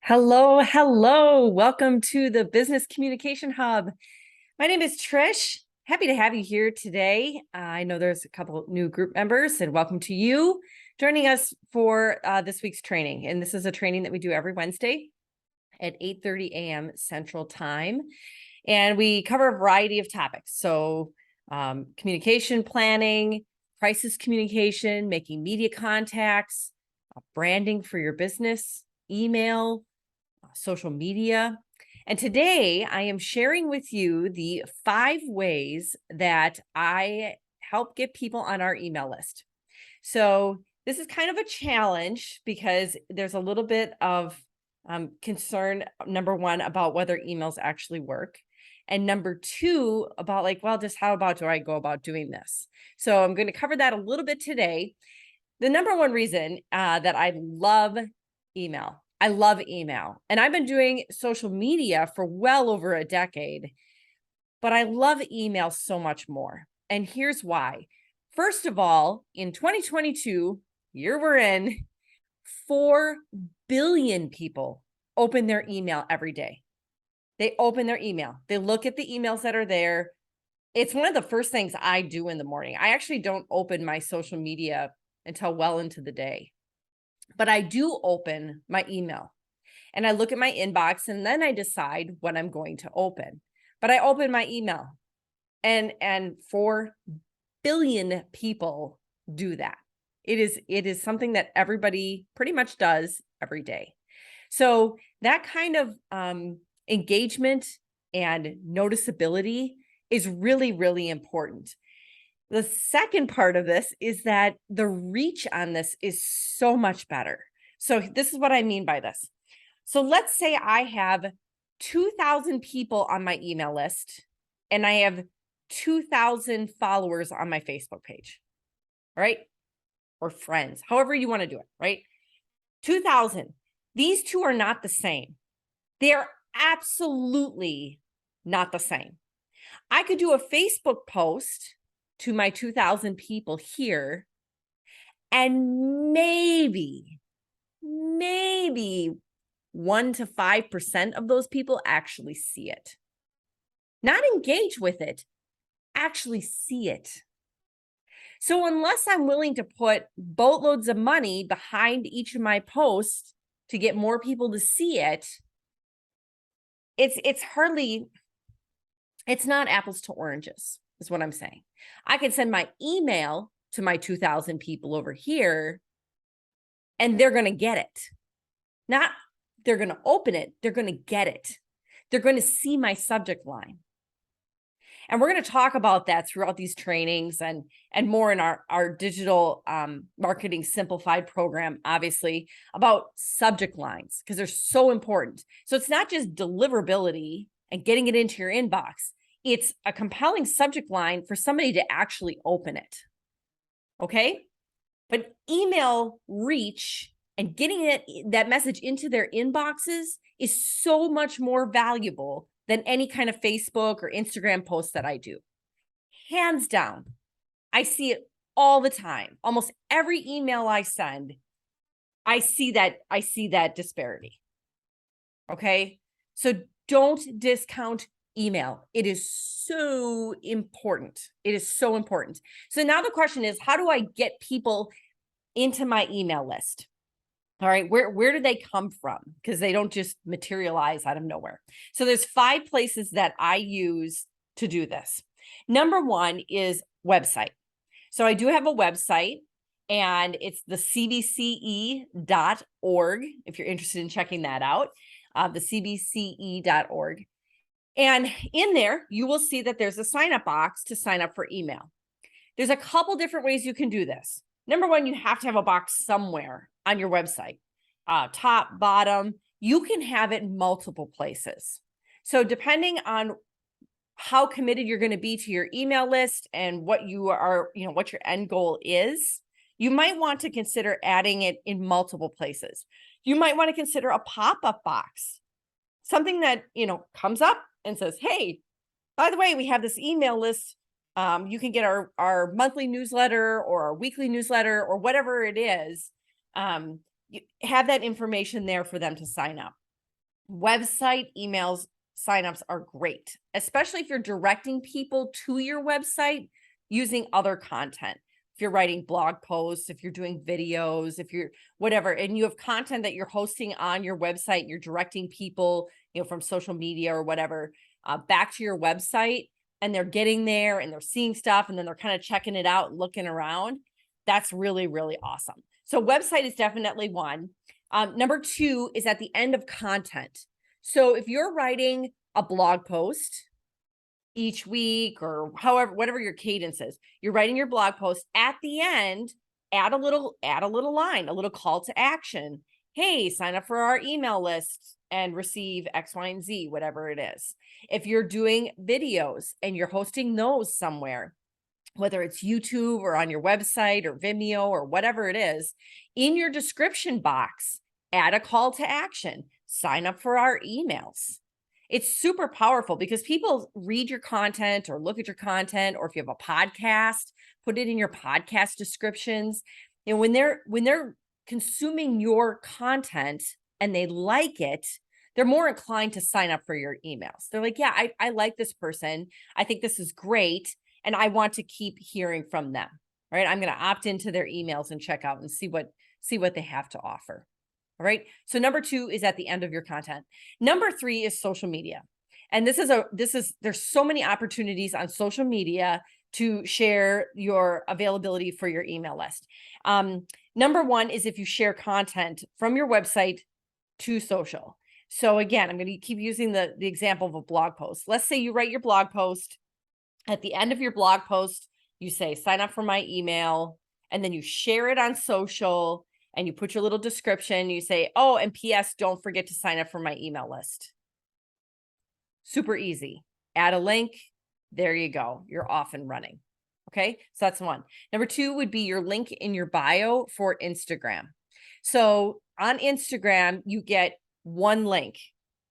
Hello, hello. Welcome to the Business Communication Hub. My name is Trish. Happy to have you here today. I know there's a couple new group members, and welcome to you joining us for this week's training. And this is a training that we do every Wednesday at 8:30 a.m. Central Time. And we cover a variety of topics. So communication planning, crisis communication, making media contacts, branding for your business, email, social media. And today I am sharing with you the 5 ways that I help get people on our email list. So this is kind of a challenge because there's a little bit of concern, number one, about whether emails actually work. And number two, about just how do I go about doing this? So I'm going to cover that a little bit today. The number one reason that I love email. I love email. And I've been doing social media for well over a decade, but I love email so much more. And here's why. First of all, in 2022, year we're in, 4 billion people open their email every day. They open their email. They look at the emails that are there. It's one of the first things I do in the morning. I actually don't open my social media until well into the day. But I do open my email and I look at my inbox and then I decide what I'm going to open. But I open my email and 4 billion people do that. It is something that everybody pretty much does every day. So that kind of engagement and noticeability is really, really important. The second part of this is that the reach on this is so much better. So this is what I mean by this. So let's say I have 2,000 people on my email list and I have 2,000 followers on my Facebook page, right? Or friends, however you want to do it, right? 2,000. These two are not the same. They are absolutely not the same. I could do a Facebook post to my 2,000 people here, and maybe 1 to 5% of those people actually see it. Not engage with it, actually see it. So unless I'm willing to put boatloads of money behind each of my posts to get more people to see it, it's not apples to oranges, is what I'm saying. I can send my email to my 2,000 people over here, and they're going to get it. Not they're going to open it, they're going to get it. They're going to see my subject line. And we're going to talk about that throughout these trainings and more in our digital marketing simplified program, obviously, about subject lines, because they're so important. So it's not just deliverability and getting it into your inbox. It's a compelling subject line for somebody to actually open it. Okay? But email reach and getting that message into their inboxes is so much more valuable than any kind of Facebook or Instagram post that I do. Hands down. I see it all the time. Almost every email I send, I see that disparity. Okay? So don't discount email. It is so important. It is so important. So now the question is, how do I get people into my email list? All right, where do they come from? Because they don't just materialize out of nowhere. So there's 5 places that I use to do this. Number 1 is website. So I do have a website, and it's the cbce.org, if you're interested in checking that out, the cbce.org. And in there, you will see that there's a sign-up box to sign up for email. There's a couple different ways you can do this. Number 1, you have to have a box somewhere on your website, top, bottom. You can have it in multiple places. So depending on how committed you're going to be to your email list and what you are, what your end goal is, you might want to consider adding it in multiple places. You might want to consider a pop-up box, something that, comes up and says, hey, by the way, we have this email list. You can get our monthly newsletter or our weekly newsletter or whatever it is. You have that information there for them to sign up. Website emails signups are great, especially if you're directing people to your website using other content. If you're writing blog posts, if you're doing videos, if you're whatever, and you have content that you're hosting on your website, you're directing people, from social media or whatever, back to your website, and they're getting there and they're seeing stuff, and then they're kind of checking it out and looking around. That's really, really awesome. So website is definitely one. Number two is at the end of content. So if you're writing a blog post each week or however, whatever your cadence is, you're writing your blog post at the end, add a little line, a little call to action. Hey, sign up for our email list and receive X, Y, and Z, whatever it is. If you're doing videos and you're hosting those somewhere, whether it's YouTube or on your website or Vimeo or whatever it is, in your description box, add a call to action, sign up for our emails. It's super powerful because people read your content or look at your content, or if you have a podcast, put it in your podcast descriptions. When they're consuming your content and they like it, they're more inclined to sign up for your emails. They're like, yeah, I like this person. I think this is great. And I want to keep hearing from them, right? I'm going to opt into their emails and check out and see what they have to offer. All right. So number two is at the end of your content. Number three is social media. And there's so many opportunities on social media to share your availability for your email list. Number one is if you share content from your website to social. So again, I'm going to keep using the example of a blog post. Let's say you write your blog post. At the end of your blog post, you say, sign up for my email, and then you share it on social and you put your little description. You say, oh, and PS, don't forget to sign up for my email list. Super easy. Add a link. There you go. You're off and running. Okay. So that's one. Number two would be your link in your bio for Instagram. So on Instagram, you get one link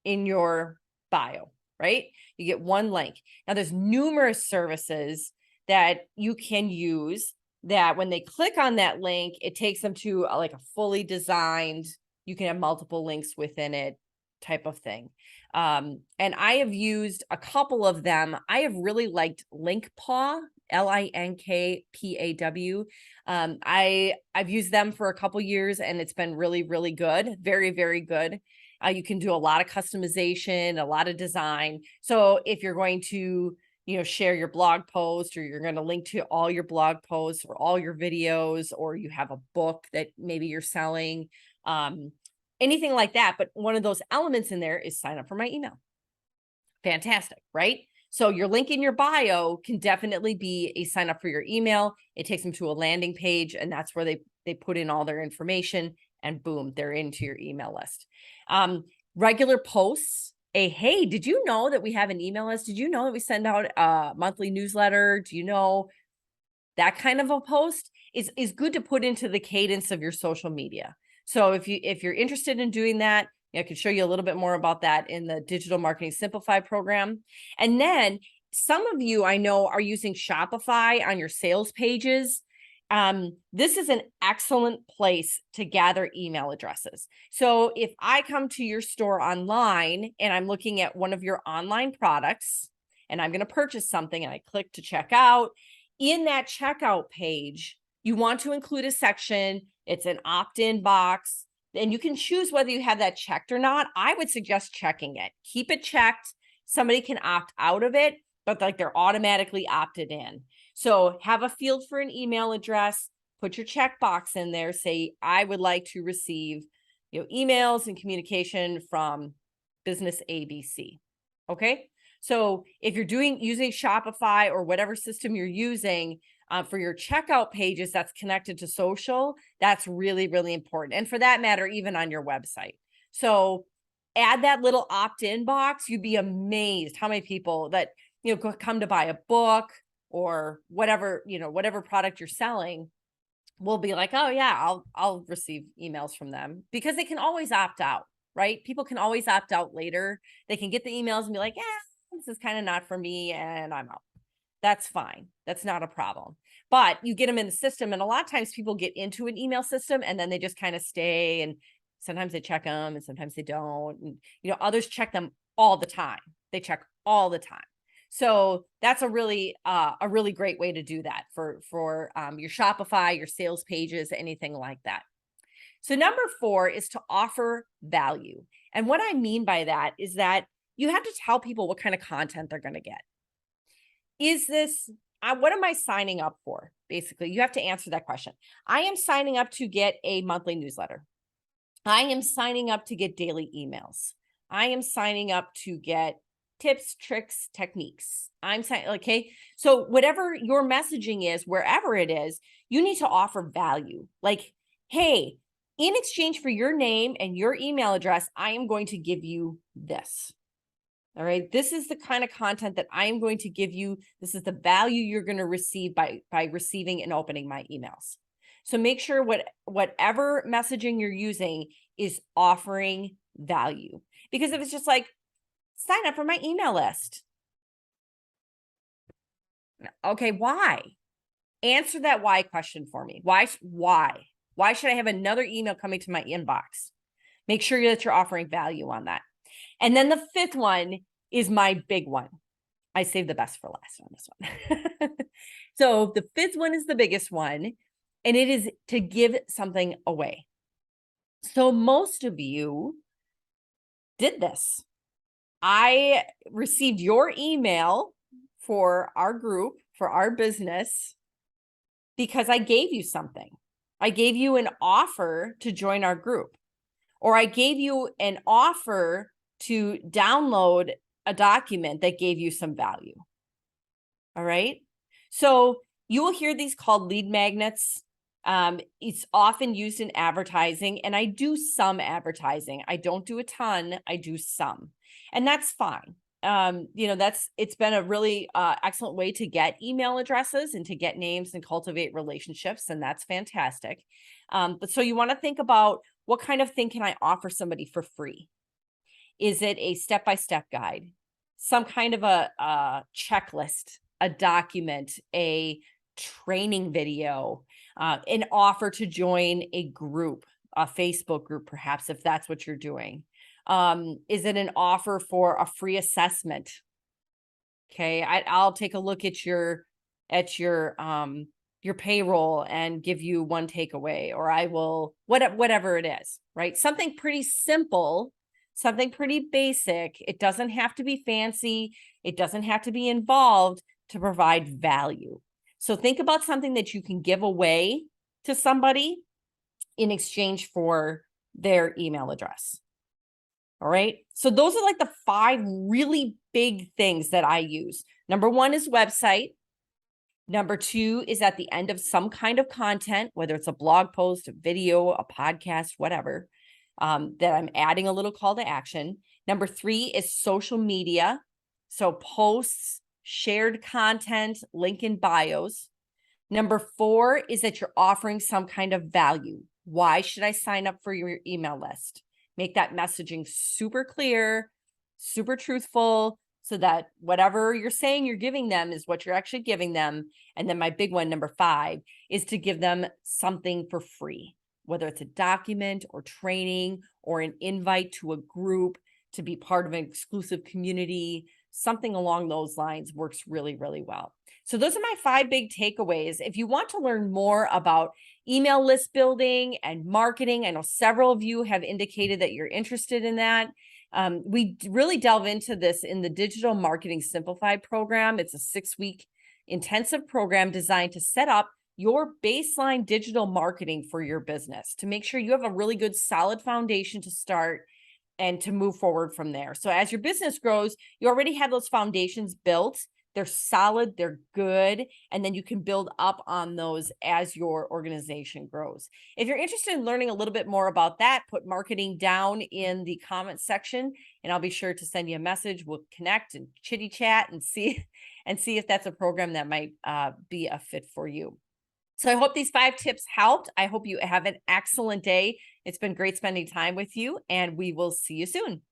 in your bio, right? You get one link. Now there's numerous services that you can use that when they click on that link, it takes them to like a fully designed, you can have multiple links within it type of thing. And I have used a couple of them. I have really liked Linkpaw, Linkpaw. I've used them for a couple years and it's been really, really good. Very, very good. You can do a lot of customization, a lot of design. So if you're going to, share your blog post, or you're going to link to all your blog posts or all your videos, or you have a book that maybe you're selling, anything like that. But one of those elements in there is sign up for my email. Fantastic, right? So your link in your bio can definitely be a sign up for your email. It takes them to a landing page, and that's where they put in all their information, and boom, they're into your email list. Regular posts. Hey, did you know that we have an email list? Did you know that we send out a monthly newsletter? Do you know that kind of a post is good to put into the cadence of your social media? So if you're interested in doing that, I can show you a little bit more about that in the Digital Marketing Simplified program. And then some of you I know are using Shopify on your sales pages. This is an excellent place to gather email addresses. So if I come to your store online and I'm looking at one of your online products and I'm going to purchase something and I click to check out, in that checkout page, you want to include a section. It's an opt-in box, and you can choose whether you have that checked or not. I would suggest checking it. Keep it checked. Somebody can opt out of it, but like they're automatically opted in. So have a field for an email address, put your checkbox in there, say, I would like to receive, emails and communication from business ABC. Okay. So if you're using Shopify or whatever system you're using for your checkout pages that's connected to social, that's really, really important. And for that matter, even on your website. So add that little opt-in box. You'd be amazed how many people that, come to buy a book or whatever, whatever product you're selling will be like, oh yeah, I'll receive emails from them, because they can always opt out, right? People can always opt out later. They can get the emails and be like, this is kind of not for me and I'm out. That's fine. That's not a problem. But you get them in the system. And a lot of times people get into an email system and then they just kind of stay and Sometimes they check them and sometimes they don't. And, others check them all the time. They check all the time. So that's a really great way to do that for your Shopify, your sales pages, anything like that. So number 4 is to offer value. And what I mean by that is that you have to tell people what kind of content they're going to get. Is this, what am I signing up for? Basically, you have to answer that question. I am signing up to get a monthly newsletter. I am signing up to get daily emails. I am signing up to get tips, tricks, techniques. I'm saying, okay, so whatever your messaging is, wherever it is, you need to offer value. Like, hey, in exchange for your name and your email address, I am going to give you this. All right. This is the kind of content that I am going to give you. This is the value you're going to receive by receiving and opening my emails. So make sure whatever messaging you're using is offering value. Because if it's just like, sign up for my email list. Okay, why? Answer that why question for me. Why? Why should I have another email coming to my inbox? Make sure that you're offering value on that. And then the 5th one is my big one. I saved the best for last on this one. So the 5th one is the biggest one, and it is to give something away. So most of you did this. I received your email for our group, for our business, because I gave you something. I gave you an offer to join our group, or I gave you an offer to download a document that gave you some value. All right. So you will hear these called lead magnets. It's often used in advertising, and I do some advertising. I don't do a ton. I do some, and that's fine. It's been a really excellent way to get email addresses and to get names and cultivate relationships, and that's fantastic. But so you want to think about, what kind of thing can I offer somebody for free? Is it a step-by-step guide, some kind of a checklist, a document, a training video, an offer to join a group, a Facebook group, perhaps, if that's what you're doing? Is it an offer for a free assessment? Okay, I'll take a look at your payroll and give you one takeaway, or I will, whatever it is, right? Something pretty simple, something pretty basic. It doesn't have to be fancy. It doesn't have to be involved to provide value. So think about something that you can give away to somebody in exchange for their email address. All right. So those are like the 5 really big things that I use. Number 1 is website. Number 2 is at the end of some kind of content, whether it's a blog post, a video, a podcast, whatever, that I'm adding a little call to action. Number 3 is social media. So posts, shared content, link in bios. Number 4 is that you're offering some kind of value. Why should I sign up for your email list? Make that messaging super clear, super truthful, so that whatever you're saying you're giving them is what you're actually giving them. And then my big one, number 5, is to give them something for free, whether it's a document or training or an invite to a group to be part of an exclusive community. Something along those lines works really, really well. So those are my 5 big takeaways. If you want to learn more about email list building and marketing, I know several of you have indicated that you're interested in that. We really delve into this in the Digital Marketing Simplified program. It's a 6-week intensive program designed to set up your baseline digital marketing for your business, to make sure you have a really good, solid foundation to start and to move forward from there. So as your business grows, you already have those foundations built. They're solid, they're good, and then you can build up on those as your organization grows. If you're interested in learning a little bit more about that, put marketing down in the comments section, and I'll be sure to send you a message. We'll connect and chitty chat and see if that's a program that might be a fit for you. So I hope these 5 tips helped. I hope you have an excellent day. It's been great spending time with you, and we will see you soon.